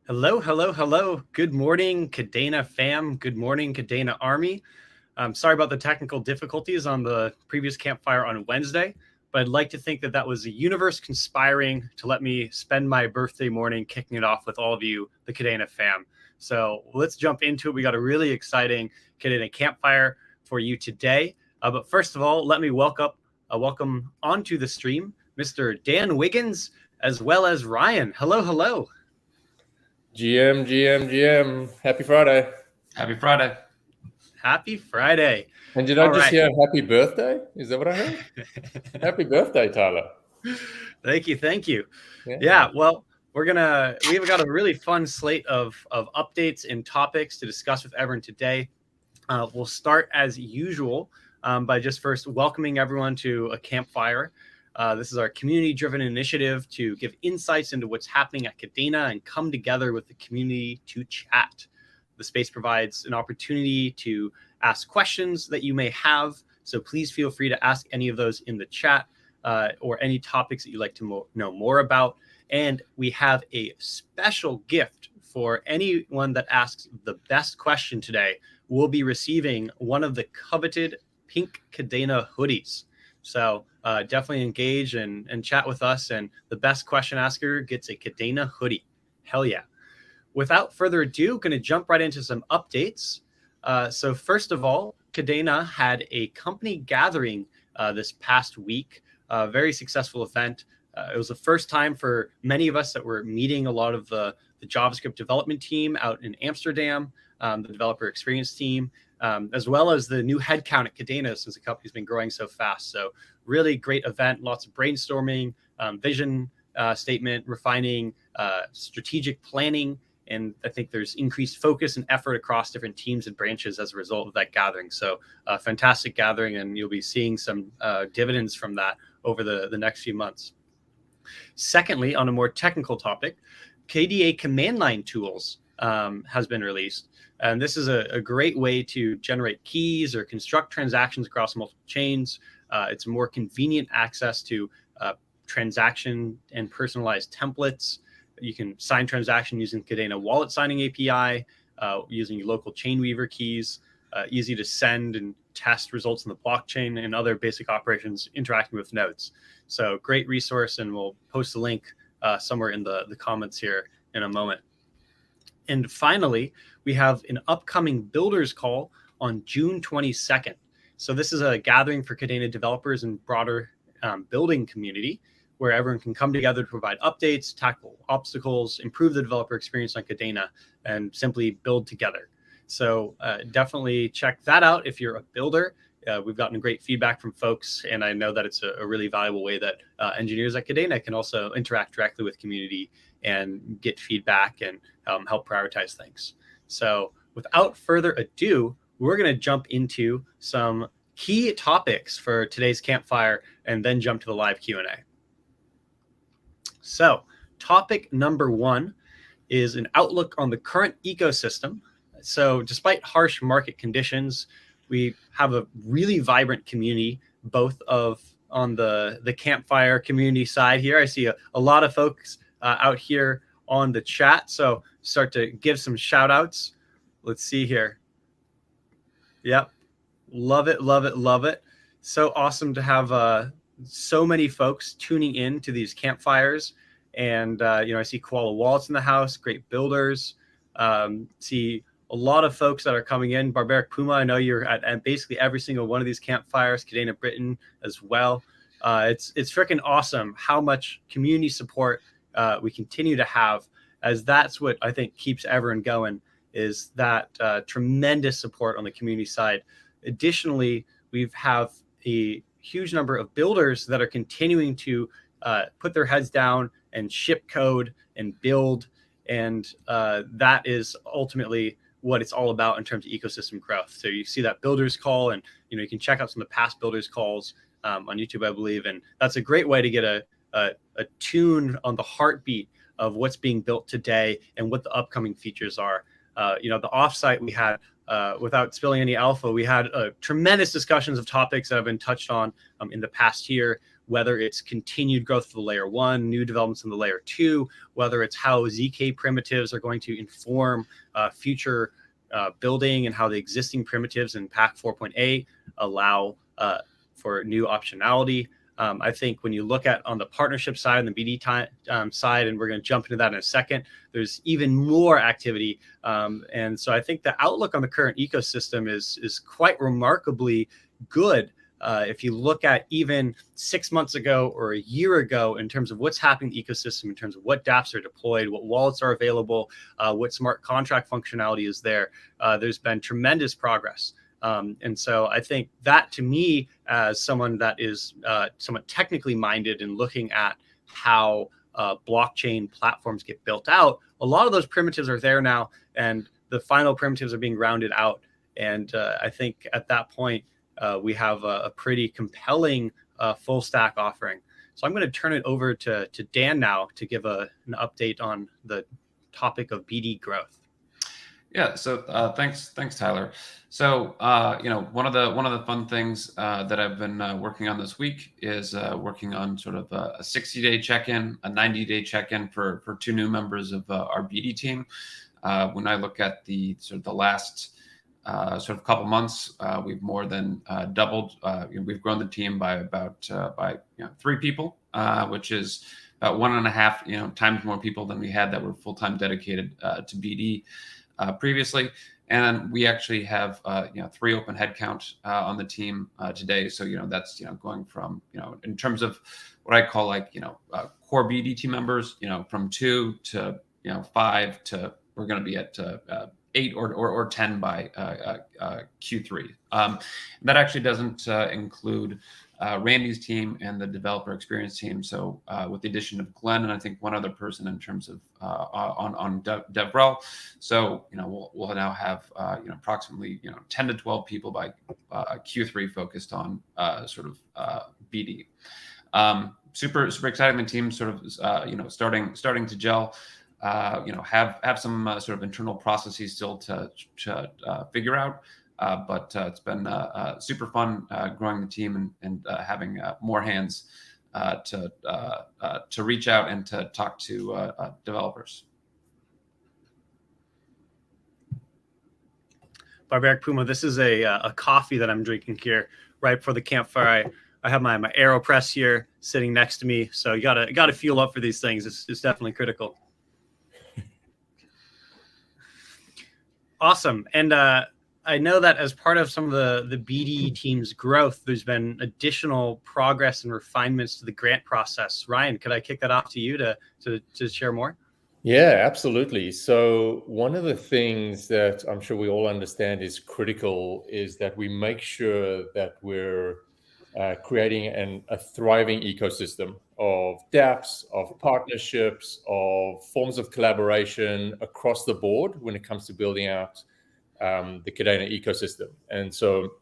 Hello, hello, hello. Good morning, Kadena fam. Good morning, Kadena Army. I'm sorry about the technical difficulties on the previous campfire on Wednesday, but I'd like to think that that was the universe conspiring to let me spend my birthday morning kicking it off with all of you, the Kadena fam. So let's jump into it. We got a really exciting Kadena campfire for you today. But first of all, let me welcome onto the stream Mr. Dan Wiggins as well as Ryan. Hello, hello. GM. Happy Friday. Happy Friday. Happy Friday. And did I All just right. hear happy birthday? Is that what I heard? Happy birthday, Tyler. Thank you. Thank you. Yeah. Well, we've got a really fun slate of updates and topics to discuss with everyone today. We'll start as usual by just first welcoming everyone to a campfire. This is our community-driven initiative to give insights into what's happening at Kadena and come together with the community to chat. The space provides an opportunity to ask questions that you may have, so please feel free to ask any of those in the chat or any topics that you'd like to know more about. And we have a special gift for anyone that asks the best question today. We'll be receiving one of the coveted pink Kadena hoodies. So definitely engage and chat with us, and the best question asker gets a Kadena hoodie. Hell yeah. Without further ado, going to jump right into some updates. So first of all, Kadena had a company gathering this past week, a very successful event. It was the first time for many of us that were meeting a lot of the JavaScript development team out in Amsterdam, the developer experience team, as well as the new headcount at Kadena since the company's been growing so fast. So really great event, lots of brainstorming, vision statement, refining, strategic planning. And I think there's increased focus and effort across different teams and branches as a result of that gathering. So a fantastic gathering, and you'll be seeing some dividends from that over the next few months. Secondly, on a more technical topic, KDA command line tools has been released. And this is a great way to generate keys or construct transactions across multiple chains. It's more convenient access to transaction and personalized templates. You can sign transaction using Kadena wallet signing API, using local chain weaver keys, easy to send and test results in the blockchain and other basic operations interacting with nodes. So great resource, and we'll post a link somewhere in the comments here in a moment. And finally, we have an upcoming builders call on June 22nd. So this is a gathering for Kadena developers and broader building community, where everyone can come together to provide updates, tackle obstacles, improve the developer experience on Kadena, and simply build together. So definitely check that out if you're a builder. We've gotten great feedback from folks, and I know that it's a really valuable way that engineers at Kadena can also interact directly with community and get feedback and help prioritize things. So without further ado, we're going to jump into some key topics for today's campfire and then jump to the live Q&A. So topic number one is an outlook on the current ecosystem. So despite harsh market conditions, we have a really vibrant community, both on the campfire community side here. I see a lot of folks out here on the chat. So start to give some shout outs. Let's see here. Yep. Love it, love it, love it. So awesome to have so many folks tuning in to these campfires. And, I see Koala Wallets in the house, great builders. See a lot of folks that are coming in. Barbaric Puma, I know you're at basically every single one of these campfires. Kadena Britain as well. It's freaking awesome how much community support we continue to have, as that's what I think keeps everyone going, is that tremendous support on the community side. Additionally, we have a huge number of builders that are continuing to put their heads down and ship code and build. And that is ultimately what it's all about in terms of ecosystem growth. So you see that builders call, and you can check out some of the past builders calls on YouTube, I believe. And that's a great way to get a tune on the heartbeat of what's being built today and what the upcoming features are. The offsite we had, without spilling any alpha, we had tremendous discussions of topics that have been touched on in the past year. whether it's continued growth of the layer 1, new developments in the layer 2, whether it's how ZK primitives are going to inform future building and how the existing primitives in Pack 4.8 allow for new optionality. I think when you look at on the partnership side and the BD side, and we're going to jump into that in a second, there's even more activity. And so I think the outlook on the current ecosystem is quite remarkably good. If you look at even 6 months ago or a year ago in terms of what's happening in the ecosystem, in terms of what dApps are deployed, what wallets are available, what smart contract functionality is there, there's been tremendous progress. And so I think that, to me, as someone that is somewhat technically minded and looking at how blockchain platforms get built out, a lot of those primitives are there now, and the final primitives are being rounded out. And I think at that point, we have a pretty compelling full stack offering. So I'm going to turn it over to Dan now to give an update on the topic of BD growth. Yeah. So thanks, Tyler. So one of the fun things that I've been working on this week is working on sort of a 60-day check-in, a 90-day check-in for 2 new members of our BD team. When I look at the last sort of couple months, we've more than doubled. We've grown the team by about 3 people, which is about 1.5 times more people than we had that were full-time dedicated to BD. Previously, and we actually have 3 open headcount on the team today. So that's going from in terms of what I call core BD team members, from 2 to 5 to we're going to be at 8 or 10 by Q3. That actually doesn't include Randy's team and the developer experience team. So with the addition of Glenn and I think one other person in terms of on DevRel, so we'll now have approximately 10 to 12 people by Q3 focused on sort of BD. Super exciting. The team sort of starting to gel. Have some sort of internal processes still to figure out. But it's been super fun growing the team and having more hands to reach out and to talk to developers. Barbaric Puma, this is a coffee that I'm drinking here right before the campfire. I have my AeroPress here sitting next to me, so you gotta fuel up for these things. It's definitely critical. Awesome. And I know that as part of some of the BD team's growth, there's been additional progress and refinements to the grant process. Ryan, could I kick that off to you to share more? Yeah, absolutely. So one of the things that I'm sure we all understand is critical is that we make sure that we're creating a thriving ecosystem of dApps, of partnerships, of forms of collaboration across the board when it comes to building out the Kadena ecosystem. And so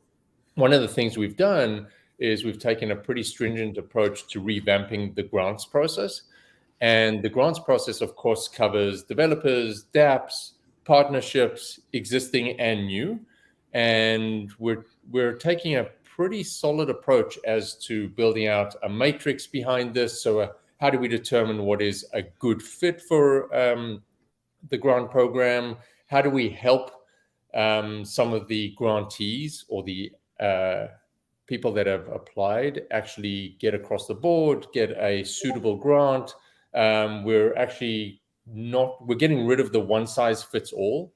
one of the things we've done is we've taken a pretty stringent approach to revamping the grants process. And the grants process, of course, covers developers, dApps, partnerships, existing and new. And we're taking a pretty solid approach as to building out a matrix behind this. So how do we determine what is a good fit for the grant program? How do we help some of the grantees or the people that have applied actually get across the board, get a suitable grant? We're getting rid of the one size fits all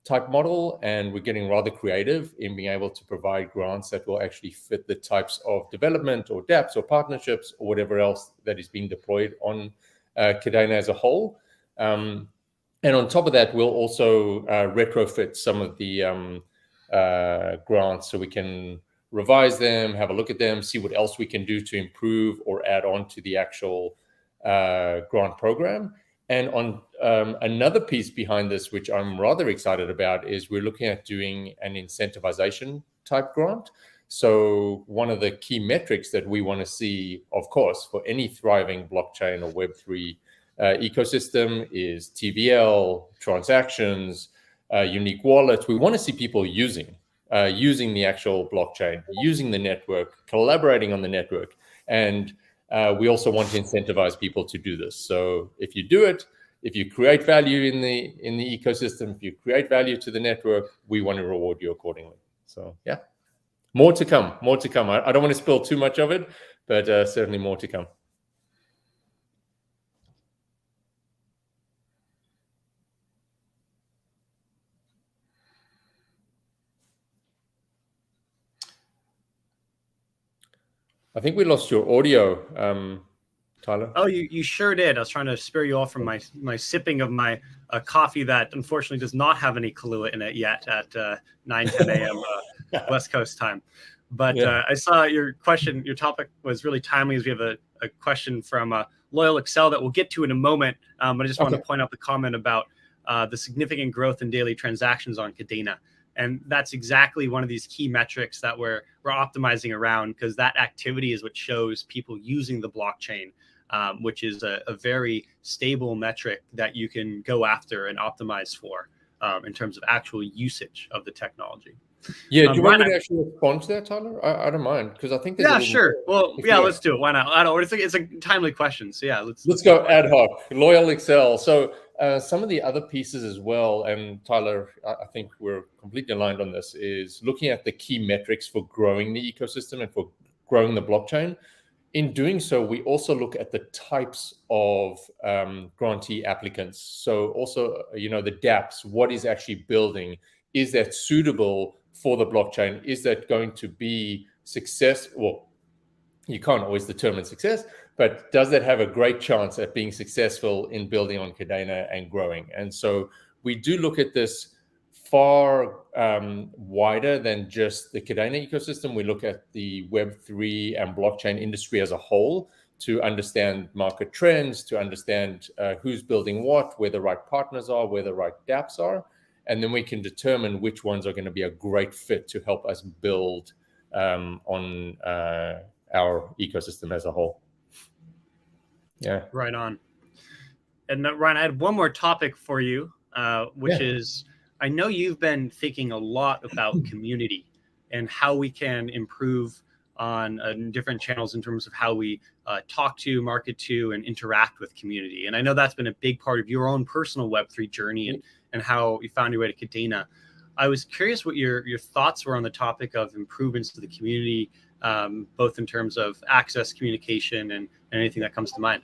type model, and we're getting rather creative in being able to provide grants that will actually fit the types of development or dApps or partnerships or whatever else that is being deployed on Kadena as a whole. And on top of that, we'll also retrofit some of the grants so we can revise them, have a look at them, see what else we can do to improve or add on to the actual grant program. And on another piece behind this, which I'm rather excited about, is we're looking at doing an incentivization type grant. So one of the key metrics that we want to see, of course, for any thriving blockchain or Web3 ecosystem is TVL, transactions, unique wallets. We want to see people using the actual blockchain, using the network, collaborating on the network. And we also want to incentivize people to do this. So if you do it, if you create value in the ecosystem, if you create value to the network, we want to reward you accordingly. So yeah, more to come. More to come. I don't want to spill too much of it, but certainly more to come. I think we lost your audio, Tyler. Oh, you sure did. I was trying to spare you off from my sipping of my coffee that unfortunately does not have any Kahlua in it yet at 9:10 a.m. West Coast time. But yeah. I saw your question. Your topic was really timely, as we have a question from Loyal Excel that we'll get to in a moment. But I just wanted to point out the comment about the significant growth in daily transactions on Kadena. And that's exactly one of these key metrics that we're optimizing around, because that activity is what shows people using the blockchain, which is a very stable metric that you can go after and optimize for in terms of actual usage of the technology. Yeah, do you want me to actually respond to that, Tyler? I don't mind, because I think there's sure. Well, yeah, let's do it. Why not? I don't. It's a timely question, so yeah, let's go ad hoc. Loyal Excel. So some of the other pieces as well, and Tyler, I think we're completely aligned on this, is looking at the key metrics for growing the ecosystem and for growing the blockchain. In doing so, we also look at the types of grantee applicants. So also, the dApps, what is actually building? Is that suitable for the blockchain? Is that going to be success? Well, you can't always determine success, but does that have a great chance at being successful in building on Kadena and growing? And so we do look at this far wider than just the Kadena ecosystem. We look at the Web3 and blockchain industry as a whole to understand market trends, to understand who's building what, where the right partners are, where the right dApps are. And then we can determine which ones are going to be a great fit to help us build on our ecosystem as a whole. Yeah. Right on. And Ryan, I had one more topic for you, which is, I know you've been thinking a lot about community and how we can improve on different channels in terms of how we talk to, market to, and interact with community. And I know that's been a big part of your own personal Web3 journey and how you found your way to Kadena. I was curious what your thoughts were on the topic of improvements to the community, both in terms of access, communication, and anything that comes to mind.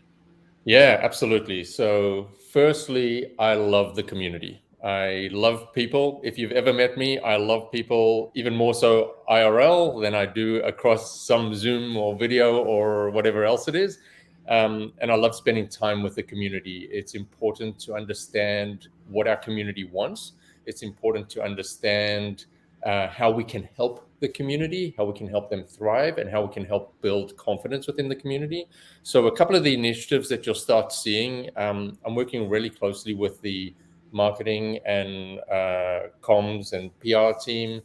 Yeah, absolutely. So firstly, I love the community. I love people. If you've ever met me, I love people even more so IRL than I do across some Zoom or video or whatever else it is. And I love spending time with the community. It's important to understand what our community wants. It's important to understand how we can help the community, how we can help them thrive, and how we can help build confidence within the community. So a couple of the initiatives that you'll start seeing, I'm working really closely with the marketing and comms and PR team.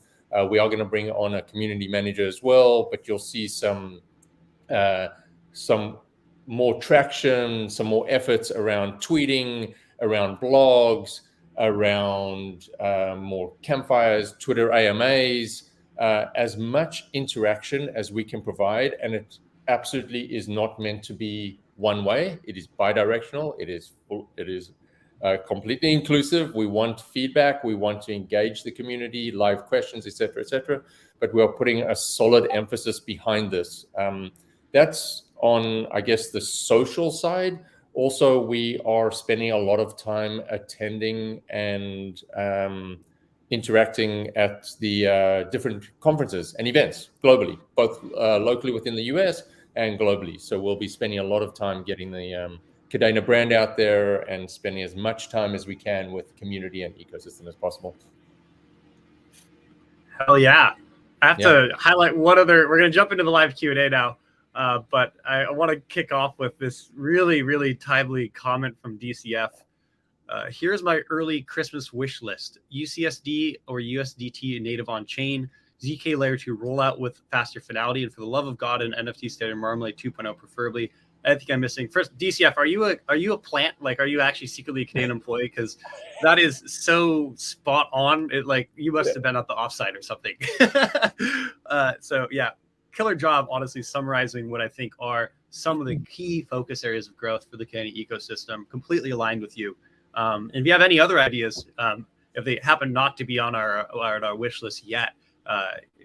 We are going to bring on a community manager as well, but you'll see some more traction, some more efforts around tweeting, around blogs, around more campfires, Twitter AMAs, as much interaction as we can provide. And it absolutely is not meant to be one way. It is bidirectional. It is completely inclusive. We want feedback. We want to engage the community, live questions, et cetera, but we are putting a solid emphasis behind this. That's on, I guess, the social side. Also, we are spending a lot of time attending and interacting at the different conferences and events globally, both locally within the US and globally. So we'll be spending a lot of time getting the Kadena brand out there and spending as much time as we can with community and ecosystem as possible. Hell yeah. I have to highlight one other, we're going to jump into the live Q&A now, but I want to kick off with this really, really timely comment from DCF. Here's my early Christmas wish list: UCSD or USDT native on chain, ZK layer 2 rollout with faster finality, and for the love of God, an NFT standard Marmalade 2.0 preferably. I think I'm missing. First, DCF, are you a plant? Like, are you actually secretly a Canadian employee? Because that is so spot on. It, like, you must have been at the offsite or something. So yeah, killer job, honestly, summarizing what I think are some of the key focus areas of growth for the Kadena ecosystem. Completely aligned with you. And if you have any other ideas, if they happen not to be on our wish list yet,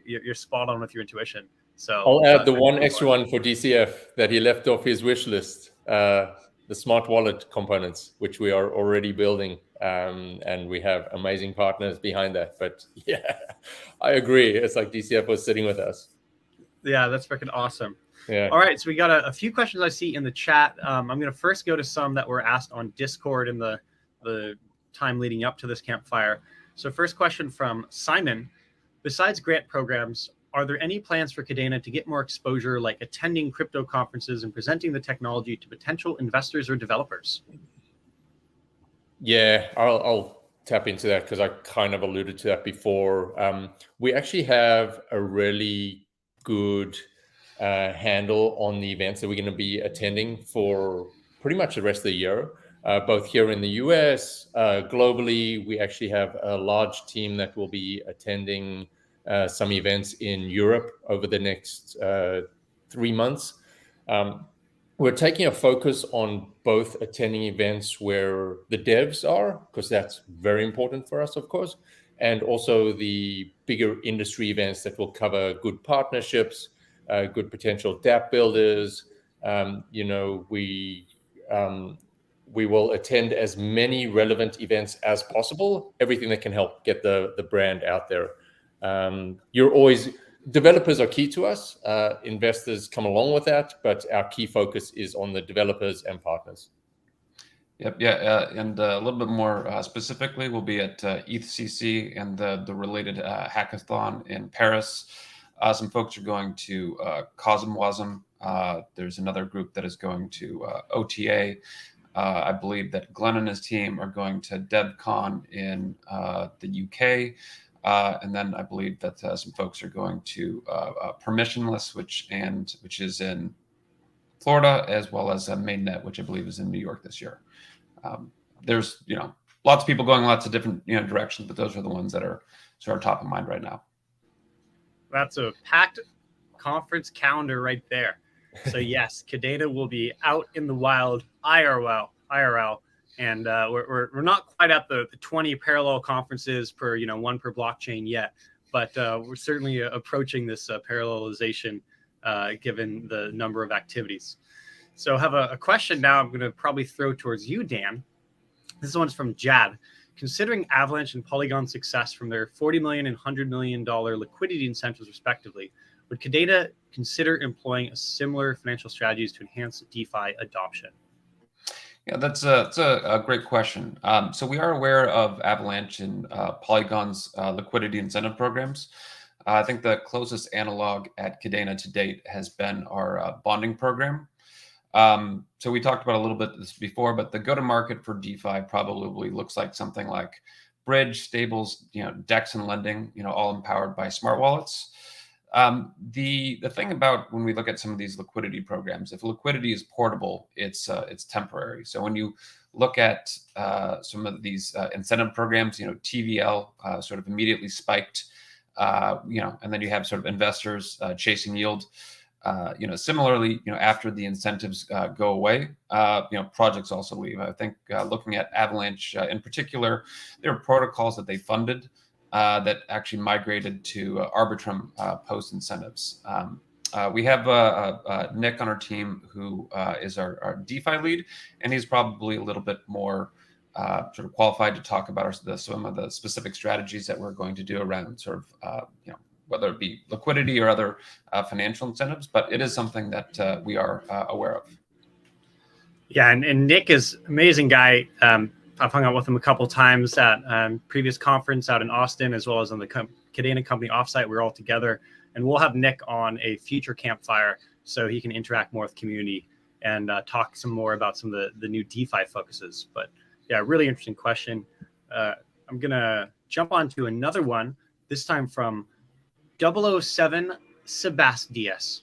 you're spot on with your intuition. So I'll add the one extra one for DCF that he left off his wish list, the smart wallet components, which we are already building. And we have amazing partners behind that. But yeah, I agree. It's like DCF was sitting with us. Yeah, that's freaking awesome. Yeah. All right, so we got a few questions I see in the chat. I'm going to first go to some that were asked on Discord in the time leading up to this campfire. So first question from Simon. Besides grant programs, are there any plans for Kadena to get more exposure, like attending crypto conferences and presenting the technology to potential investors or developers? Yeah, I'll tap into that because I kind of alluded to that before. We actually have a really good handle on the events that we're going to be attending for pretty much the rest of the year, both here in the US, globally. We actually have a large team that will be attending some events in Europe over the next 3 months. We're taking a focus on both attending events where the devs are, because that's very important for us, of course, and also the bigger industry events that will cover good partnerships, good potential dApp builders. We will attend as many relevant events as possible, everything that can help get the brand out there. Developers are key to us. Investors come along with that, but our key focus is on the developers and partners. Yep. Yeah. And a little bit more specifically, we'll be at ETHCC and the related hackathon in Paris. Some folks are going to CosmWasm. There's another group that is going to OTA. I believe that Glenn and his team are going to DevCon in the UK. And then I believe that some folks are going to Permissionless, which is in Florida, as well as Mainnet, which I believe is in New York this year. There's lots of people going lots of different directions, but those are the ones that are sort of top of mind right now. That's a packed conference calendar right there. So yes, Kadena will be out in the wild, IRL. And we're not quite at the 20 parallel conferences per one per blockchain yet, but we're certainly approaching this parallelization given the number of activities. So I have a question now I'm going to probably throw towards you, Dan. This one's from Jad. Considering Avalanche and Polygon's success from their $40 million and $100 million liquidity incentives respectively, would Kadena consider employing similar financial strategies to enhance DeFi adoption? Yeah, that's a great question. So we are aware of Avalanche and Polygon's liquidity incentive programs. I think the closest analog at Kadena to date has been our bonding program. So we talked about a little bit this before, but the go-to-market for DeFi probably looks like something like Bridge, Stables, DEX, and lending, all empowered by smart wallets. The thing about when we look at some of these liquidity programs, if liquidity is portable, it's temporary. So when you look at some of these incentive programs, TVL sort of immediately spiked, and then you have sort of investors chasing yield. Similarly, after the incentives go away, projects also leave. I think looking at Avalanche in particular, there are protocols that they funded that actually migrated to Arbitrum post incentives. We have Nick on our team who is our DeFi lead, and he's probably a little bit more sort of qualified to talk about some of the specific strategies that we're going to do around sort of whether it be liquidity or other financial incentives, but it is something that we are aware of. Yeah, and Nick is an amazing guy. I've hung out with him a couple times at previous conference out in Austin, as well as on the Kadena company offsite. We're all together, and we'll have Nick on a future campfire so he can interact more with community and talk some more about some of the new DeFi focuses. But yeah, really interesting question. I'm gonna jump on to another one, this time from 007 Sebastias.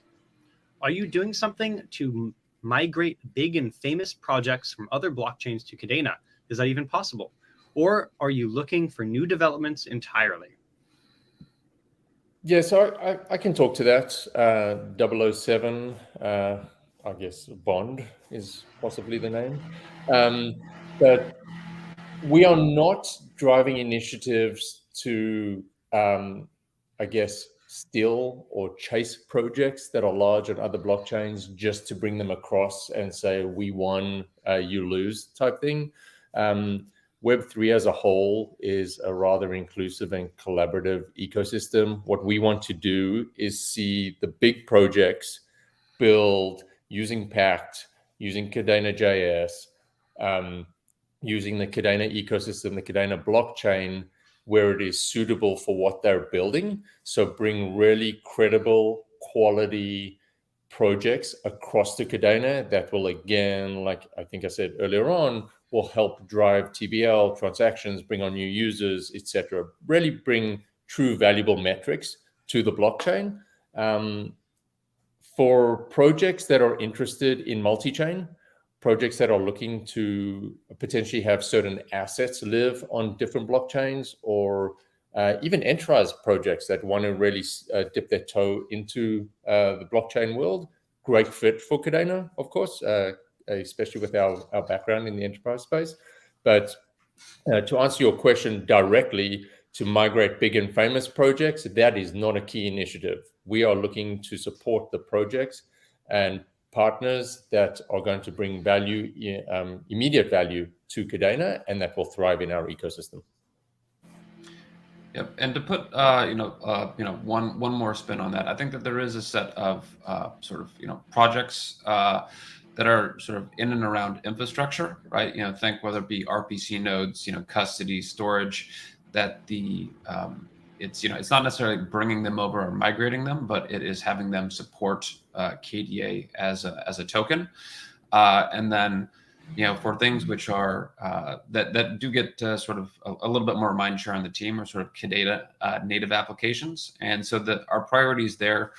Are you doing something to migrate big and famous projects from other blockchains to Kadena? Is that even possible? Or are you looking for new developments entirely? Yeah, so I can talk to that. 007. I guess Bond is possibly the name. But we are not driving initiatives to, I guess, steal or chase projects that are large on other blockchains just to bring them across and say, we won, you lose type thing. Web3 as a whole is a rather inclusive and collaborative ecosystem. What we want to do is see the big projects build using Pact, using Kadena JS, using the Kadena ecosystem, the Kadena blockchain, where it is suitable for what they're building. So bring really credible, quality projects across to Kadena that will, again, like I think I said earlier on, will help drive TBL, transactions, bring on new users, etc. Really bring true valuable metrics to the blockchain. For projects that are interested in multi-chain, projects that are looking to potentially have certain assets live on different blockchains, or even enterprise projects that want to really dip their toe into the blockchain world, great fit for Kadena, of course, especially with our background in the enterprise space. But to answer your question directly, to migrate big and famous projects, that is not a key initiative. We are looking to support the projects and partners that are going to bring value, immediate value to Kadena, and that will thrive in our ecosystem. Yep, and to put one more spin on that, I think that there is a set of projects that are sort of in and around infrastructure, right? Think whether it be RPC nodes, custody, storage, that it's not necessarily bringing them over or migrating them, but it is having them support KDA as a token, and then for things which are that do get sort of a little bit more mind share on the team, or sort of Kadena native applications, and so that our priorities there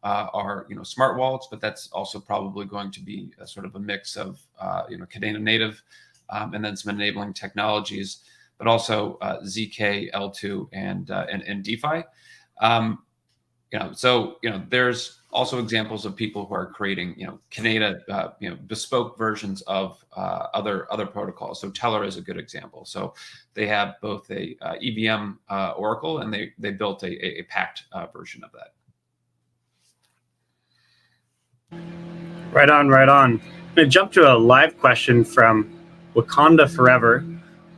are smart wallets, but that's also probably going to be a sort of a mix of Kadena native and then some enabling technologies, but also ZK, L2, and DeFi. There's also examples of people who are creating Kadena bespoke versions of other protocols. So Teller is a good example. So they have both a EVM Oracle, and they built a Pact version of that. Right on, right on. I'm going to jump to a live question from Wakanda Forever.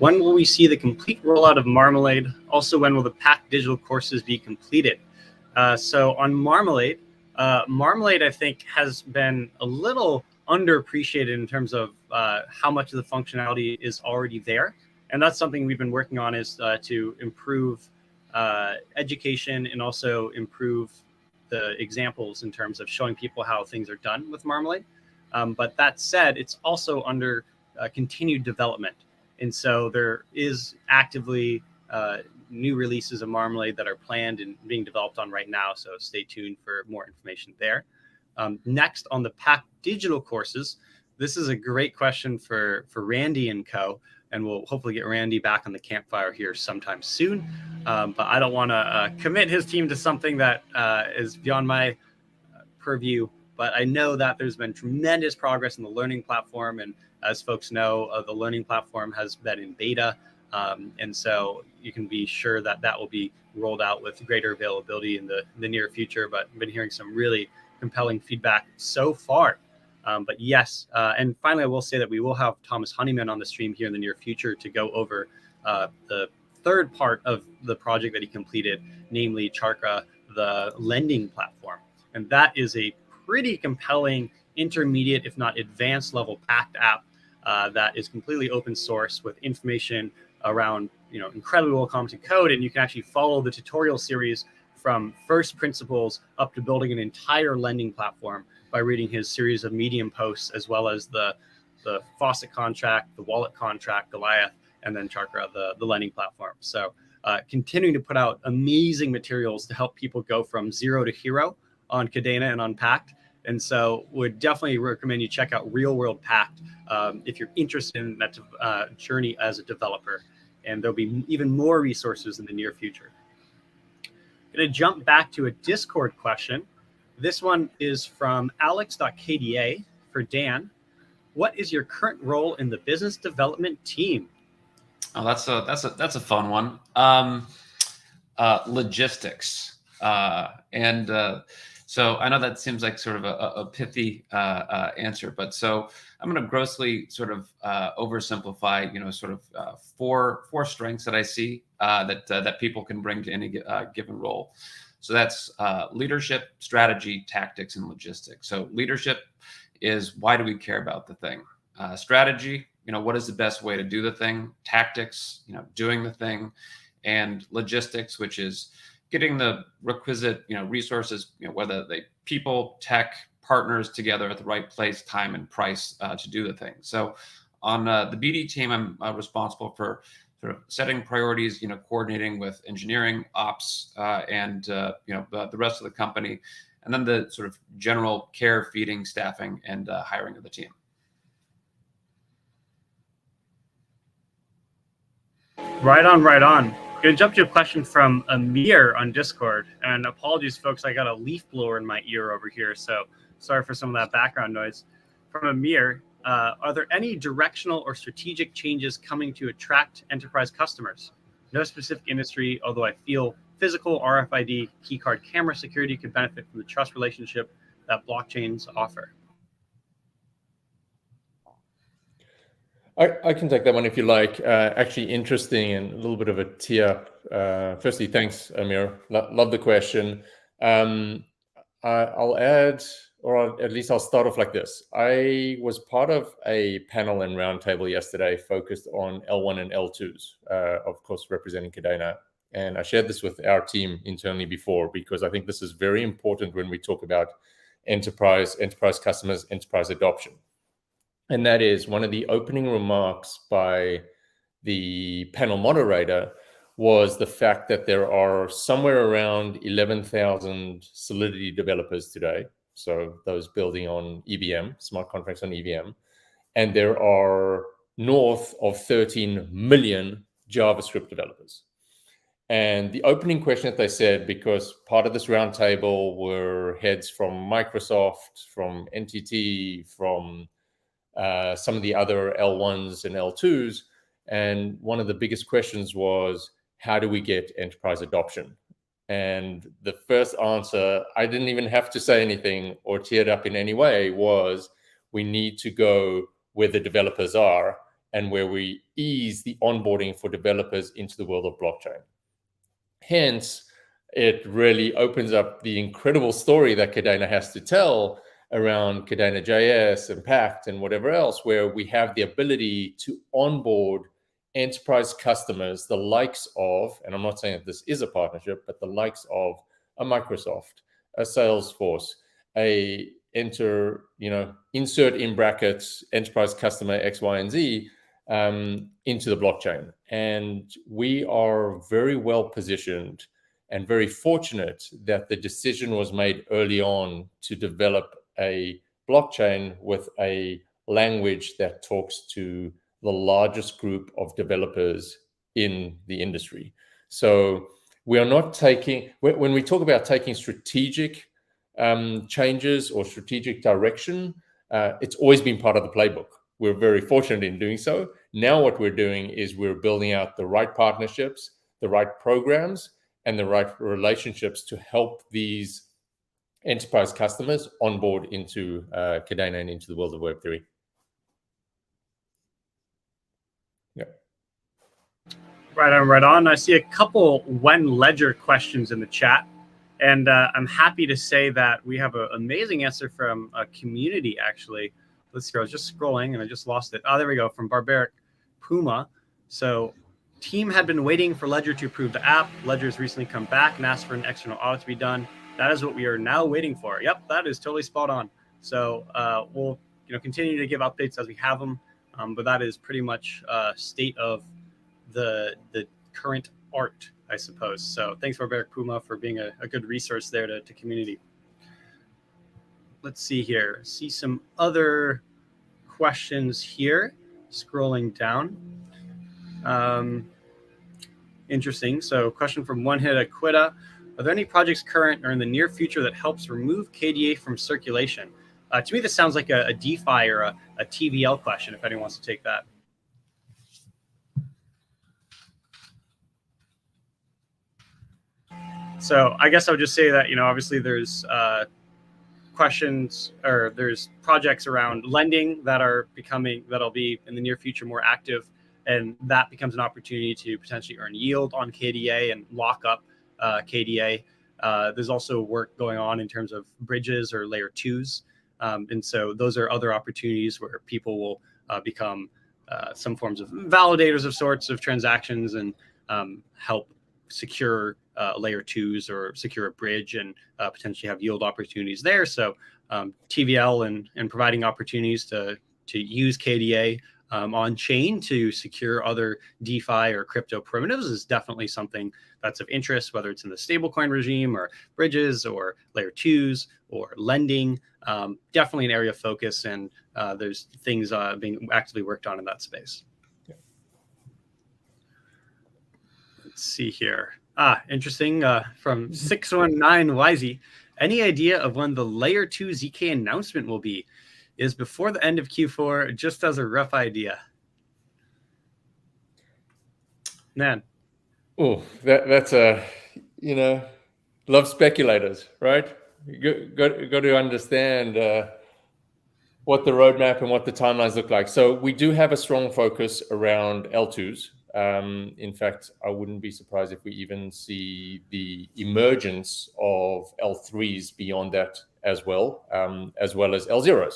When will we see the complete rollout of Marmalade? Also, when will the Pact digital courses be completed? So on Marmalade, Marmalade, I think, has been a little underappreciated in terms of how much of the functionality is already there. And that's something we've been working on, is to improve education and also improve the examples in terms of showing people how things are done with Marmalade. But that said, it's also under continued development. And so there is actively new releases of Marmalade that are planned and being developed on right now. So stay tuned for more information there. Next, on the Pact digital courses, this is a great question for Randy and co. And we'll hopefully get Randy back on the Campfire here sometime soon. But I don't want to commit his team to something that is beyond my purview. But I know that there's been tremendous progress in the learning platform. And as folks know, the learning platform has been in beta. And so you can be sure that that will be rolled out with greater availability in the near future. But I've been hearing some really compelling feedback so far. But yes, and finally, I will say that we will have Thomas Honeyman on the stream here in the near future to go over the third part of the project that he completed, namely Chakra, the lending platform. And that is a pretty compelling intermediate, if not advanced level Pact app that is completely open source with information around incredibly well commented code. And you can actually follow the tutorial series from first principles up to building an entire lending platform by reading his series of Medium posts, as well as the faucet contract, the wallet contract, Goliath, and then Chakra, the lending platform. So continuing to put out amazing materials to help people go from zero to hero on Kadena and on Pact. And so would definitely recommend you check out Real World Pact if you're interested in that journey as a developer. And there'll be even more resources in the near future. I'm going to jump back to a Discord question. This one is from alex.kda. for Dan. What is your current role in the business development team? Oh, that's a fun one. Logistics, so I know that seems like sort of a pithy answer, but so I'm going to grossly sort of oversimplify, sort of four strengths that I see that people can bring to any given role. So that's leadership, strategy, tactics, and logistics. So leadership is, why do we care about the thing? Strategy, what is the best way to do the thing? Tactics, doing the thing. And logistics, which is getting the requisite, resources, whether they people, tech, partners together at the right place, time, and price to do the thing. So on the BD team, I'm responsible for sort of setting priorities, coordinating with engineering, ops, and the rest of the company, and then the sort of general care, feeding, staffing, and hiring of the team. Right on, right on. Gonna jump to a question from Amir on Discord, and apologies, folks, I got a leaf blower in my ear over here, so sorry for some of that background noise. From Amir, are there any directional or strategic changes coming to attract enterprise customers? No specific industry, although I feel physical RFID keycard camera security could benefit from the trust relationship that blockchains offer. I can take that one if you like. Actually interesting and a little bit of a tee up. Firstly, thanks, Amir. Love the question. I'll add, or at least I'll start off like this. I was part of a panel and roundtable yesterday focused on L1 and L2s, of course, representing Kadena. And I shared this with our team internally before, because I think this is very important when we talk about enterprise customers, enterprise adoption. And that is, one of the opening remarks by the panel moderator was the fact that there are somewhere around 11,000 Solidity developers today. So those building on EVM, smart contracts on EVM. And there are north of 13 million JavaScript developers. And the opening question that they said, because part of this roundtable were heads from Microsoft, from NTT, from some of the other L1s and L2s. And one of the biggest questions was, how do we get enterprise adoption? And the first answer, I didn't even have to say anything or tee it up in any way, was we need to go where the developers are and where we ease the onboarding for developers into the world of blockchain. Hence, it really opens up the incredible story that Kadena has to tell around Kadena JS and Pact and whatever else, where we have the ability to onboard enterprise customers, the likes of, and I'm not saying that this is a partnership, but the likes of a Microsoft, a Salesforce, insert in brackets, enterprise customer X, Y, and Z into the blockchain. And we are very well positioned and very fortunate that the decision was made early on to develop a blockchain with a language that talks to the largest group of developers in the industry. So we are not taking, when we talk about taking strategic changes or strategic direction, it's always been part of the playbook. We're very fortunate in doing so. Now what we're doing is we're building out the right partnerships, the right programs, and the right relationships to help these enterprise customers onboard into Kadena and into the world of Web3. Yeah. Right on. I see a couple when Ledger questions in the chat, and I'm happy to say that we have an amazing answer from a community, actually. Let's see, I was just scrolling and I just lost it. Oh, there we go, from Barbaric Puma. So, team had been waiting for Ledger to approve the app. Ledger has recently come back and asked for an external audit to be done. That is what we are now waiting for. Yep, that is totally spot on. So we'll continue to give updates as we have them, but that is pretty much state of the current art, I suppose. So thanks, Barbaric Puma, for being a good resource there to community. Let's see here. See some other questions here. Scrolling down. Interesting. So question from One Hit Aquita. Are there any projects current or in the near future that helps remove KDA from circulation? To me, this sounds like a DeFi or a TVL question, if anyone wants to take that. So I guess I would just say that, obviously there's questions, or there's projects around lending that'll be in the near future more active, and that becomes an opportunity to potentially earn yield on KDA and lock up KDA. There's also work going on in terms of bridges or layer twos. And so those are other opportunities where people will become some forms of validators of sorts of transactions and help secure layer twos or secure a bridge and potentially have yield opportunities there. So TVL and providing opportunities to use KDA on chain to secure other DeFi or crypto primitives is definitely something that's of interest, whether it's in the stablecoin regime or bridges or layer twos or lending. Definitely an area of focus, and there's things being actively worked on in that space. Let's see here. Interesting. From 619YZ. Any idea of when the layer 2 ZK announcement will be? Is before the end of Q4, just as a rough idea? Man. Oh, that's love speculators, right? You got to understand what the roadmap and what the timelines look like. So we do have a strong focus around L2s. In fact, I wouldn't be surprised if we even see the emergence of L3s beyond that as well as L0s.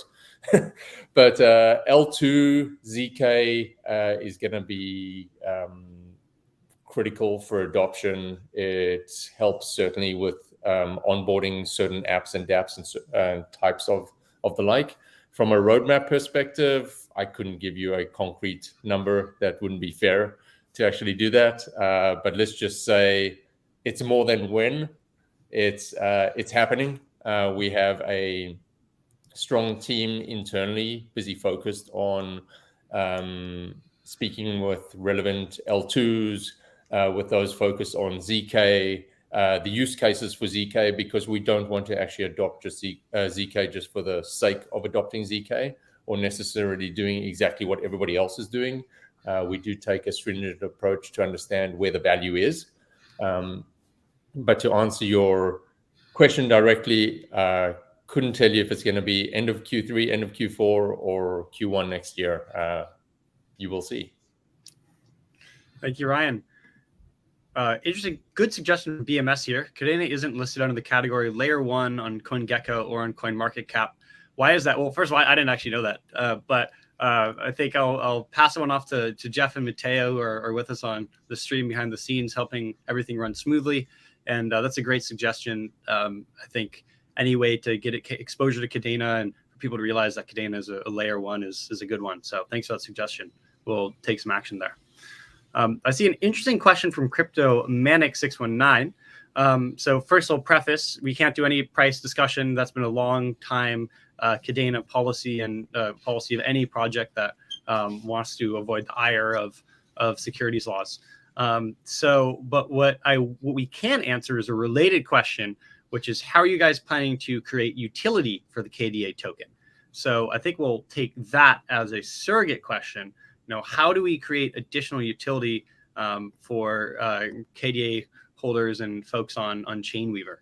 But L2 ZK is going to be critical for adoption. It helps certainly with onboarding certain apps and dApps and types of the like. From a roadmap perspective, I couldn't give you a concrete number. That wouldn't be fair to actually do that. But let's just say it's more than when. It's happening. We have a strong team internally, busy focused on speaking with relevant L2s, with those focused on ZK, the use cases for ZK, because we don't want to actually adopt just ZK just for the sake of adopting ZK or necessarily doing exactly what everybody else is doing. We do take a stringent approach to understand where the value is. But to answer your question directly, couldn't tell you if it's going to be end of Q3, end of Q4, or Q1 next year. You will see. Thank you, Ryan. Interesting, good suggestion from BMS here. Kadena isn't listed under the category layer 1 on CoinGecko or on CoinMarketCap. Why is that? Well, first of all, I didn't actually know that, but I think I'll pass one off to Jeff and Mateo, or with us on the stream behind the scenes, helping everything run smoothly. And that's a great suggestion. I think any way to get exposure to Kadena and for people to realize that Kadena is a layer 1 is a good one. So thanks for that suggestion. We'll take some action there. I see an interesting question from Crypto Manic 619. So first I'll preface, we can't do any price discussion. That's been a long time Kadena policy and policy of any project that wants to avoid the ire of securities laws. But what we can answer is a related question, which is how are you guys planning to create utility for the KDA token? So I think we'll take that as a surrogate question. How do we create additional utility for KDA holders and folks on Chainweaver?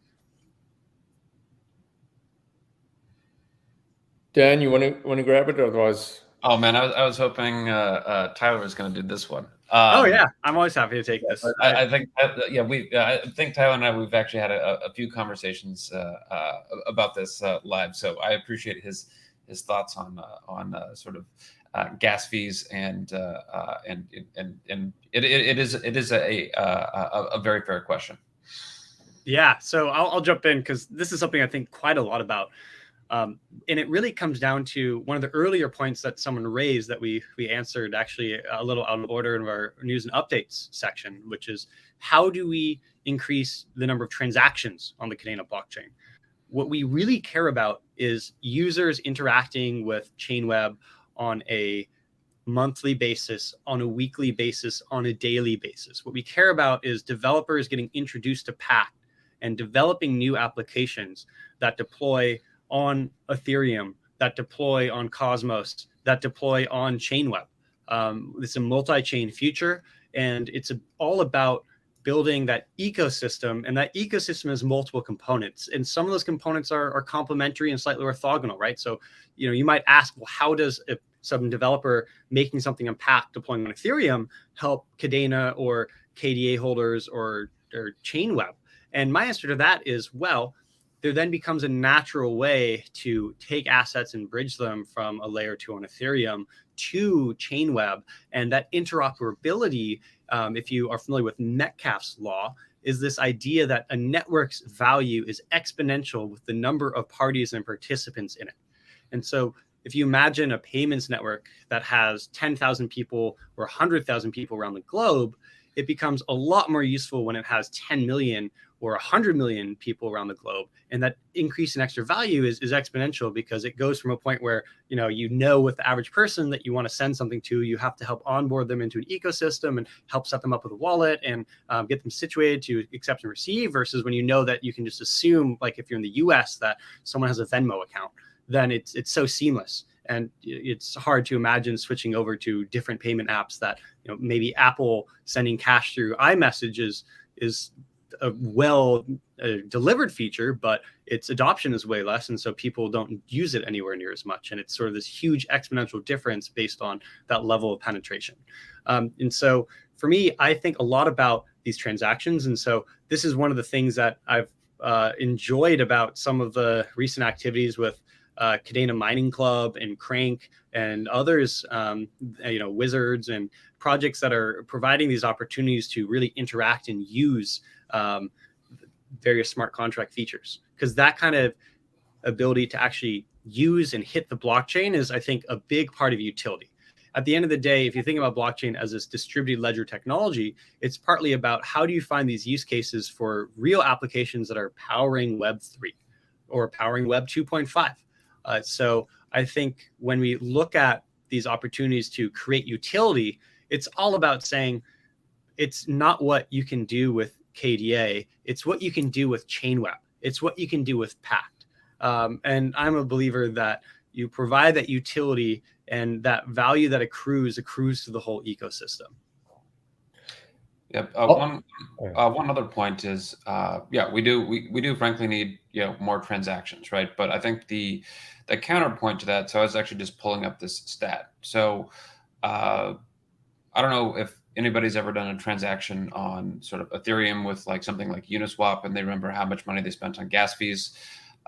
Dan, you want to grab it, or otherwise? Oh man, I was hoping Tyler was going to do this one. Oh yeah, I'm always happy to take this. I think I think Tyler and I, we've actually had a few conversations about this live, so I appreciate his thoughts on sort of gas fees and it is a very fair question. Yeah, so I'll jump in because this is something I think quite a lot about. And it really comes down to one of the earlier points that someone raised that we answered actually a little out of order in our news and updates section, which is how do we increase the number of transactions on the Kadena blockchain? What we really care about is users interacting with Chainweb on a monthly basis, on a weekly basis, on a daily basis. What we care about is developers getting introduced to Pact and developing new applications that deploy on Ethereum, that deploy on Cosmos, that deploy on Chainweb. It's a multi-chain future, and it's all about building that ecosystem, and that ecosystem has multiple components, and some of those components are complementary and slightly orthogonal, right? So, you might ask, well, how does some developer making something on Pack deploying on Ethereum help Kadena or KDA holders or Chainweb? And my answer to that is, well, there then becomes a natural way to take assets and bridge them from a layer 2 on Ethereum to Chainweb. And that interoperability, if you are familiar with Metcalfe's law, is this idea that a network's value is exponential with the number of parties and participants in it. And so if you imagine a payments network that has 10,000 people or 100,000 people around the globe, it becomes a lot more useful when it has 10 million or 100 million people around the globe. And that increase in extra value is exponential, because it goes from a point where, with the average person that you want to send something to, you have to help onboard them into an ecosystem and help set them up with a wallet and get them situated to accept and receive, versus when that you can just assume, like if you're in the US, that someone has a Venmo account, then it's so seamless. And it's hard to imagine switching over to different payment apps that, maybe Apple sending cash through iMessage is a well delivered feature, but its adoption is way less. And so people don't use it anywhere near as much. And it's sort of this huge exponential difference based on that level of penetration. And so for me, I think a lot about these transactions. And so this is one of the things that I've enjoyed about some of the recent activities with Kadena Mining Club and Crank and others, Wizards and projects that are providing these opportunities to really interact and use various smart contract features. Because that kind of ability to actually use and hit the blockchain is, I think, a big part of utility. At the end of the day, if you think about blockchain as this distributed ledger technology, it's partly about how do you find these use cases for real applications that are powering Web 3 or powering Web 2.5. So I think when we look at these opportunities to create utility, it's all about saying it's not what you can do with KDA, it's what you can do with Chainweb, it's what you can do with Pact. And I'm a believer that you provide that utility, and that value that accrues to the whole ecosystem. Yep. One other point is, we do frankly need more transactions, right? But I think the counterpoint to that. So I was actually just pulling up this stat. So I don't know if anybody's ever done a transaction on sort of Ethereum with like something like Uniswap, and they remember how much money they spent on gas fees,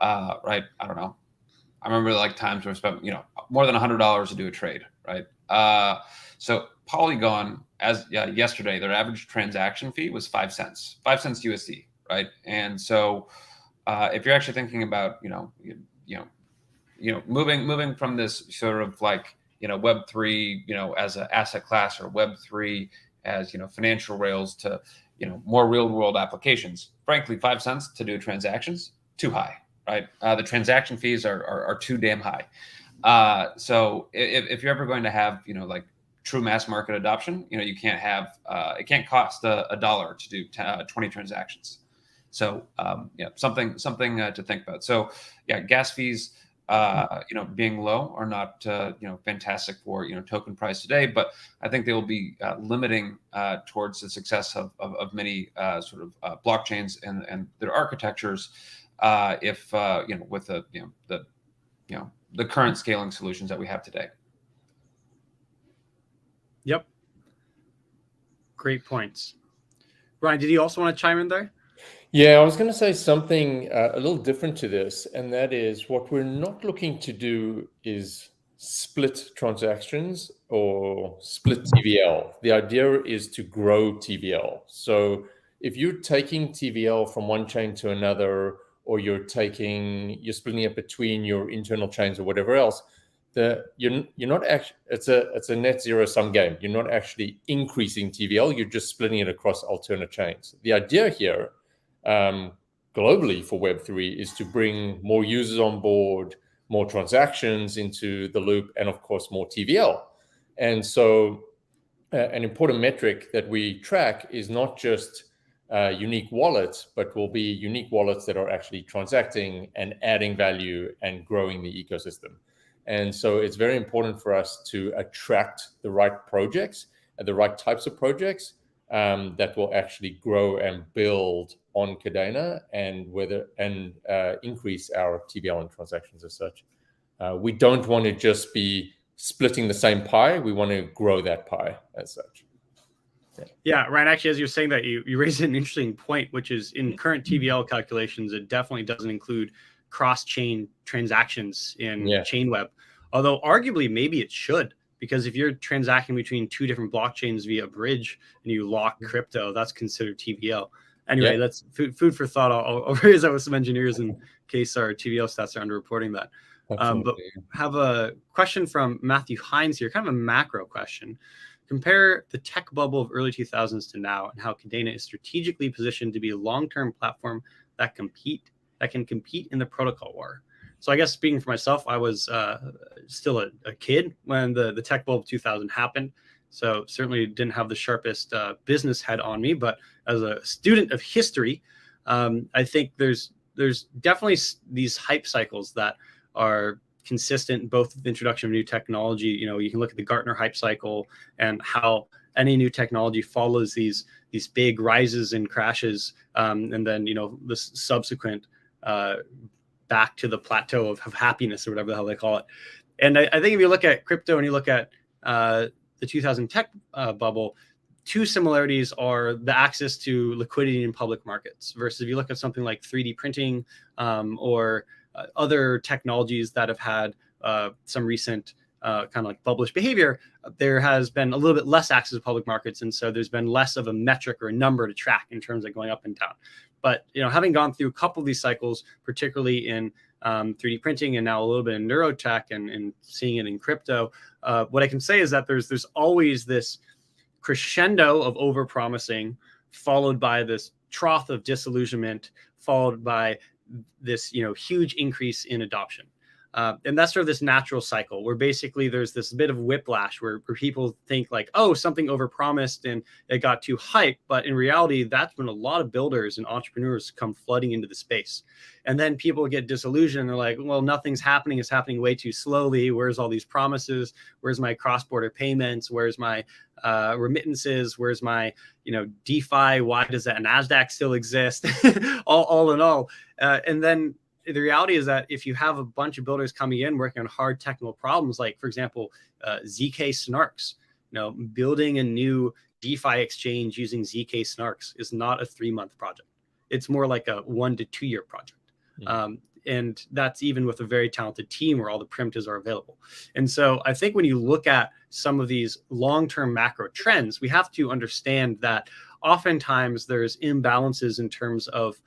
right? I don't know. I remember like times where I spent more than $100 to do a trade, right? So Polygon, yesterday, their average transaction fee was 5 cents USD, right? And so if you're actually thinking about moving from this sort of like Web3 as an asset class, or Web3 as financial rails, to more real world applications, frankly 5 cents to do transactions, too high, right? The transaction fees are too damn high. So if you're ever going to have like true mass market adoption, you can't have it can't cost $1 to do 20 transactions. So something to think about. So gas fees being low are not fantastic for token price today, but I think they will be limiting towards the success of many sort of blockchains and their architectures if with the current scaling solutions that we have today. Yep. Great points. Ryan, did you also want to chime in there? Yeah, I was going to say something a little different to this, and that is what we're not looking to do is split transactions or split TVL. The idea is to grow TVL. So if you're taking TVL from one chain to another, or you're splitting it between your internal chains or whatever else, you're not actually, it's a net zero sum game. You're not actually increasing TVL, you're just splitting it across alternate chains. The idea here globally for Web3 is to bring more users on board, more transactions into the loop, and of course more TVL. And so an important metric that we track is not just unique wallets, but will be unique wallets that are actually transacting and adding value and growing the ecosystem. And so it's very important for us to attract the right projects and the right types of projects that will actually grow and build on Kadena and increase our TVL and transactions as such. We don't want to just be splitting the same pie. We want to grow that pie as such. Yeah, Ryan, actually, as you're saying that, you raised an interesting point, which is in current TVL calculations, it definitely doesn't include cross-chain transactions in Chainweb. Although arguably maybe it should, because if you're transacting between two different blockchains via a bridge and you lock crypto, that's considered TVL. Anyway, that's food for thought. I'll raise that with some engineers in case our TVL stats are underreporting that. But have a question from Matthew Hines here, kind of a macro question. Compare the tech bubble of early 2000s to now and how Kadena is strategically positioned to be a long-term platform that can compete in the protocol war. So I guess speaking for myself, I was still a kid when the tech bubble of 2000 happened. So certainly didn't have the sharpest business head on me. But as a student of history, I think there's definitely these hype cycles that are consistent both with the introduction of new technology. You can look at the Gartner hype cycle and how any new technology follows these big rises and crashes, and then the subsequent back to the plateau of happiness or whatever the hell they call it. And I think if you look at crypto and you look at the 2000 tech bubble, two similarities are the access to liquidity in public markets versus if you look at something like 3D printing or other technologies that have had some recent kind of like bubblish behavior, there has been a little bit less access to public markets. And so there's been less of a metric or a number to track in terms of going up and down. But, having gone through a couple of these cycles, particularly in 3D printing and now a little bit in neurotech and seeing it in crypto, what I can say is that there's always this crescendo of overpromising, followed by this trough of disillusionment, followed by this huge increase in adoption. And that's sort of this natural cycle where basically there's this bit of whiplash where people think like, oh, something overpromised and it got too hyped. But in reality, that's when a lot of builders and entrepreneurs come flooding into the space. And then people get disillusioned. They're like, well, nothing's happening. It's happening way too slowly. Where's all these promises? Where's my cross-border payments? Where's my remittances? Where's my, DeFi? Why does that NASDAQ still exist? all in all. And then the reality is that if you have a bunch of builders coming in working on hard technical problems, like, for example, ZK Snarks, building a new DeFi exchange using ZK Snarks is not a 3-month project. It's more like a 1 to 2 year project. And that's even with a very talented team where all the primitives are available. And so I think when you look at some of these long-term macro trends, we have to understand that oftentimes there's imbalances in terms of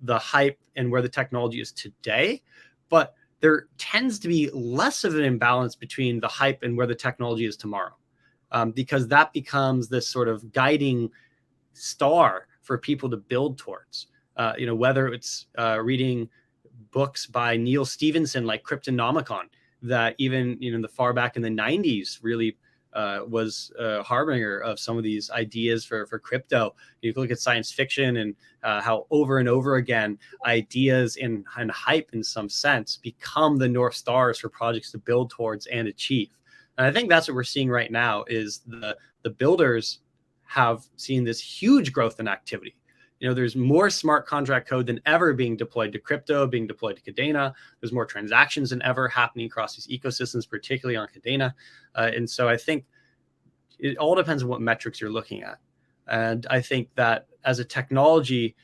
the hype and where the technology is today, but there tends to be less of an imbalance between the hype and where the technology is tomorrow, because that becomes this sort of guiding star for people to build towards. Whether it's reading books by Neil Stephenson like Cryptonomicon, that even in the far back in the 90s really was a harbinger of some of these ideas for crypto. You can look at science fiction and how over and over again ideas and hype in some sense become the North Stars for projects to build towards and achieve. And I think that's what we're seeing right now is the builders have seen this huge growth in activity. There's more smart contract code than ever being deployed to crypto, being deployed to Kadena. There's more transactions than ever happening across these ecosystems, particularly on Kadena. And so I think it all depends on what metrics you're looking at. And I think that as a technology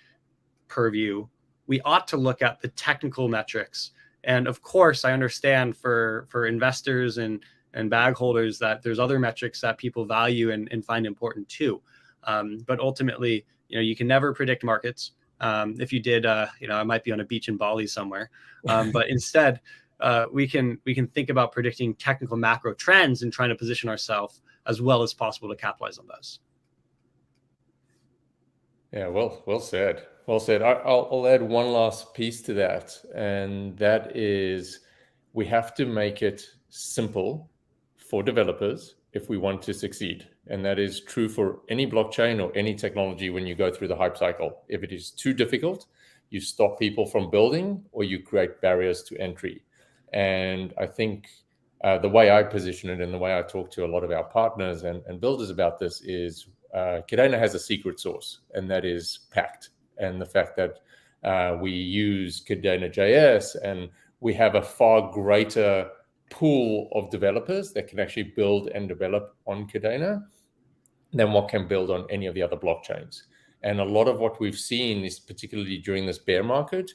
purview, we ought to look at the technical metrics. And of course, I understand for investors and bag holders that there's other metrics that people value and find important too. But ultimately, you can never predict markets. If you did, I might be on a beach in Bali somewhere. But instead, we can think about predicting technical macro trends and trying to position ourselves as well as possible to capitalize on those. Yeah, well said. Well said. I'll add one last piece to that, and that is we have to make it simple for developers if we want to succeed. And that is true for any blockchain or any technology when you go through the hype cycle. If it is too difficult, you stop people from building or you create barriers to entry. And I think the way I position it and the way I talk to a lot of our partners and builders about this is Kadena has a secret sauce, and that is Pact. And the fact that we use Kadena.js, and we have a far greater pool of developers that can actually build and develop on Kadena than what can build on any of the other blockchains. And a lot of what we've seen is, particularly during this bear market,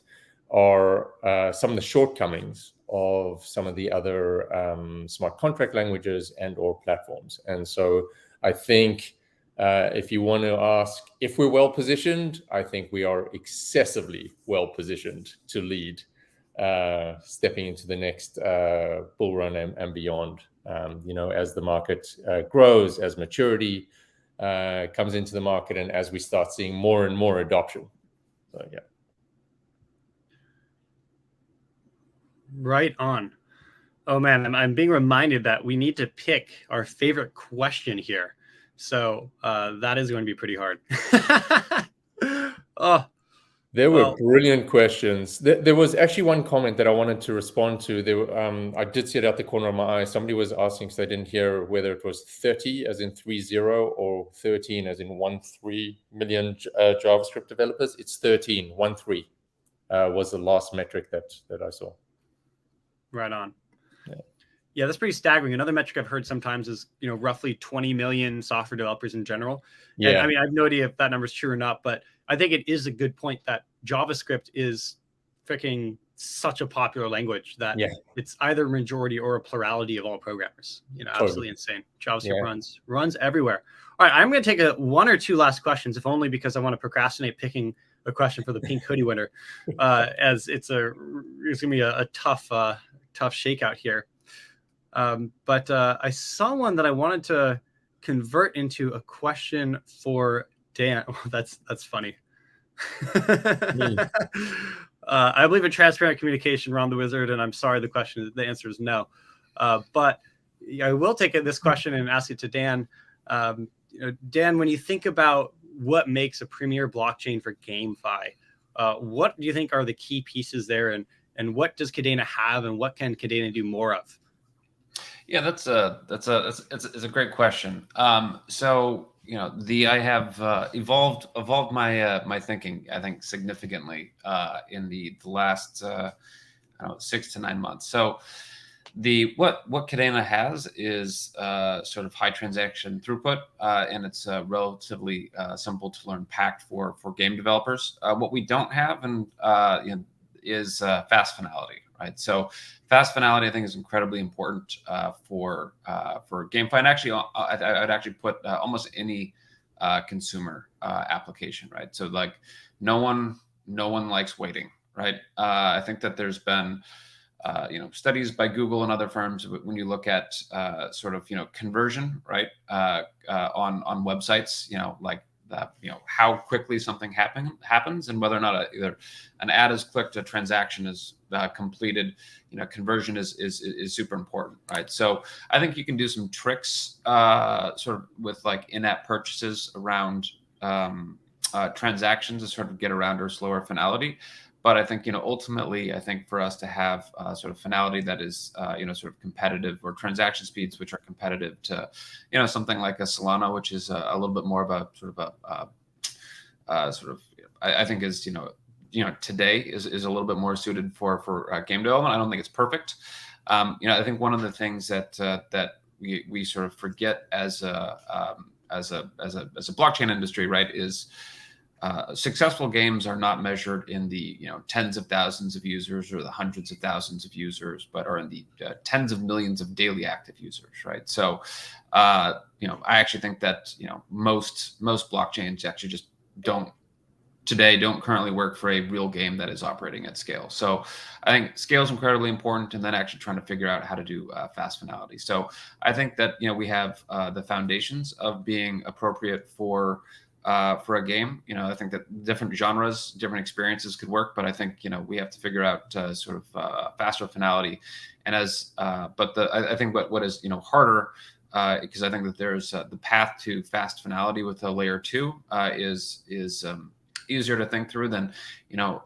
are some of the shortcomings of some of the other smart contract languages and or platforms. And so I think if you want to ask if we're well positioned, I think we are excessively well positioned to lead stepping into the next bull run and beyond. As the market grows, as maturity comes into the market, and as we start seeing more and more adoption. So, yeah. Right on. Oh man, I'm being reminded that we need to pick our favorite question here. So that is going to be pretty hard. There were brilliant questions. There was actually one comment that I wanted to respond to. I did see it out the corner of my eye. Somebody was asking, because I didn't hear whether it was 30 as in 30 or 13 as in 13 million JavaScript developers. It's 13 was the last metric that I saw. Right on. Yeah, that's pretty staggering. Another metric I've heard sometimes is, roughly 20 million software developers in general. Yeah. And I mean, I have no idea if that number is true or not, but I think it is a good point that JavaScript is freaking such a popular language that it's either a majority or a plurality of all programmers. Absolutely insane. JavaScript runs everywhere. All right, I'm going to take one or two last questions, if only because I want to procrastinate picking a question for the pink hoodie winner, as it's going to be a tough shakeout here. But I saw one that I wanted to convert into a question for Dan. Oh, that's funny. I believe in transparent communication, Ron the Wizard, and I'm sorry, the answer is no. But I will take this question and ask it to Dan. Dan, when you think about what makes a premier blockchain for GameFi, what do you think are the key pieces there, and what does Kadena have, and what can Kadena do more of? Yeah, that's a great question. So I have evolved my thinking, I think, significantly in the last 6 to 9 months. So what Kadena has is sort of high transaction throughput, and it's relatively simple to learn Pact for game developers. What we don't have is fast finality. Right, so fast finality, I think, is incredibly important for GameFi, and actually, I'd actually put almost any consumer application. Right, so like no one likes waiting. Right, I think that there's been studies by Google and other firms when you look at sort of conversion, right, on websites, like that, how quickly something happens, and whether or not either an ad is clicked, a transaction is completed, conversion is super important, right? So I think you can do some tricks sort of with like in-app purchases around transactions to sort of get around our slower finality. But I think, ultimately, I think for us to have sort of finality that is, sort of competitive, or transaction speeds which are competitive to, something like a Solana, which is a little bit more of a sort of I think is, today is a little bit more suited for game development. I don't think it's perfect. I think one of the things that we sort of forget as a blockchain industry, right, is successful games are not measured in the tens of thousands of users or the hundreds of thousands of users, but are in the tens of millions of daily active users, right? So, I actually think that most blockchains actually just don't currently work for a real game that is operating at scale. So I think scale is incredibly important, and then actually trying to figure out how to do fast finality. So I think that we have the foundations of being appropriate for a game. I think that different genres, different experiences could work, but I think we have to figure out sort of faster finality. And I think what is harder because I think that there's the path to fast finality with a layer 2 is easier to think through than,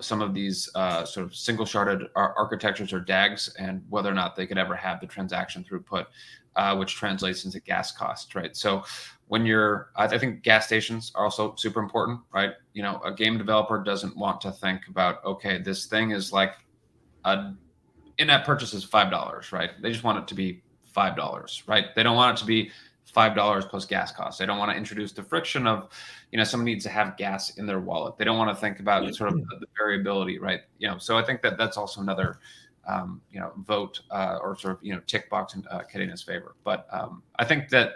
some of these sort of single sharded architectures or DAGs, and whether or not they could ever have the transaction throughput, which translates into gas costs, right? So when I think gas stations are also super important, right? A game developer doesn't want to think about, okay, this thing is like in-app purchase is $5, right? They just want it to be $5, right? They don't want it to be $5 plus gas costs. They don't want to introduce the friction of, someone needs to have gas in their wallet. They don't want to think about sort of the variability, right? So I think that that's also another, vote or sort of, tick box in Kadena's favor. But I think that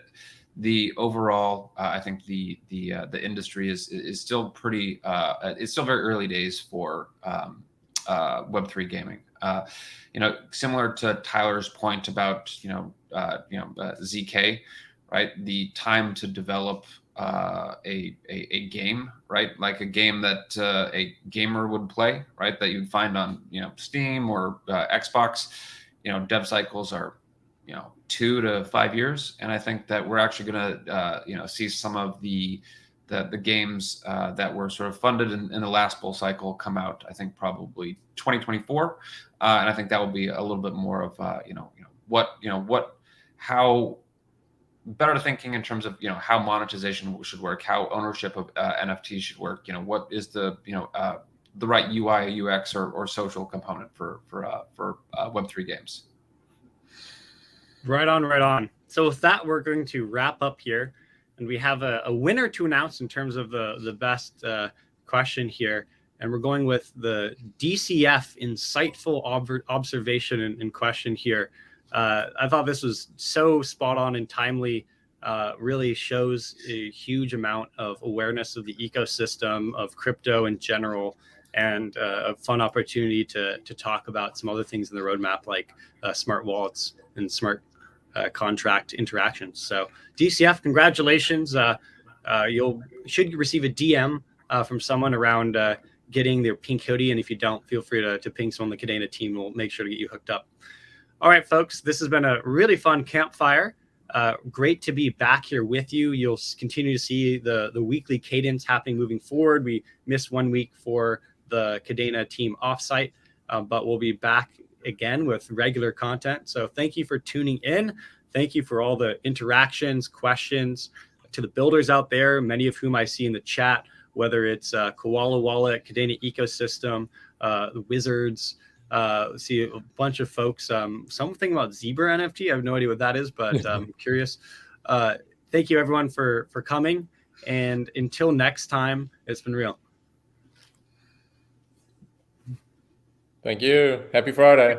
the overall, I think the industry is still pretty, it's still very early days for Web3 gaming. Similar to Tyler's point about, ZK, right? The time to develop a game, right? Like a game that a gamer would play, right? That you'd find on, Steam or Xbox, dev cycles are, 2 to 5 years. And I think that we're actually going to, see some of the games that were sort of funded in the last bull cycle come out, I think probably 2024. And I think that will be a little bit more of, how better thinking in terms of, how monetization should work, how ownership of NFTs should work, what is the, the right UI, UX, or social component for Web3 games. Right on, right on. So with that, we're going to wrap up here. And we have a winner to announce in terms of the best question here. And we're going with the DCF insightful observation in question here. I thought this was so spot on and timely, really shows a huge amount of awareness of the ecosystem of crypto in general, and a fun opportunity to talk about some other things in the roadmap, like smart wallets and smart contract interactions. So DCF, congratulations. You should receive a DM from someone around getting their pink hoodie. And if you don't, feel free to ping someone on the Kadena team. We'll make sure to get you hooked up. All right, folks, this has been a really fun campfire. Great to be back here with you. You'll continue to see the weekly cadence happening moving forward. We missed 1 week for the Kadena team offsite, but we'll be back again with regular content. So thank you for tuning in. Thank you for all the interactions, questions, to the builders out there, many of whom I see in the chat, whether it's Koala Wallet, Kadena Ecosystem, the Wizards. See a bunch of folks. Something about Zebra NFT. I have no idea what that is, but I'm curious. Thank you, everyone, for coming. And until next time, it's been real. Thank you. Happy Friday.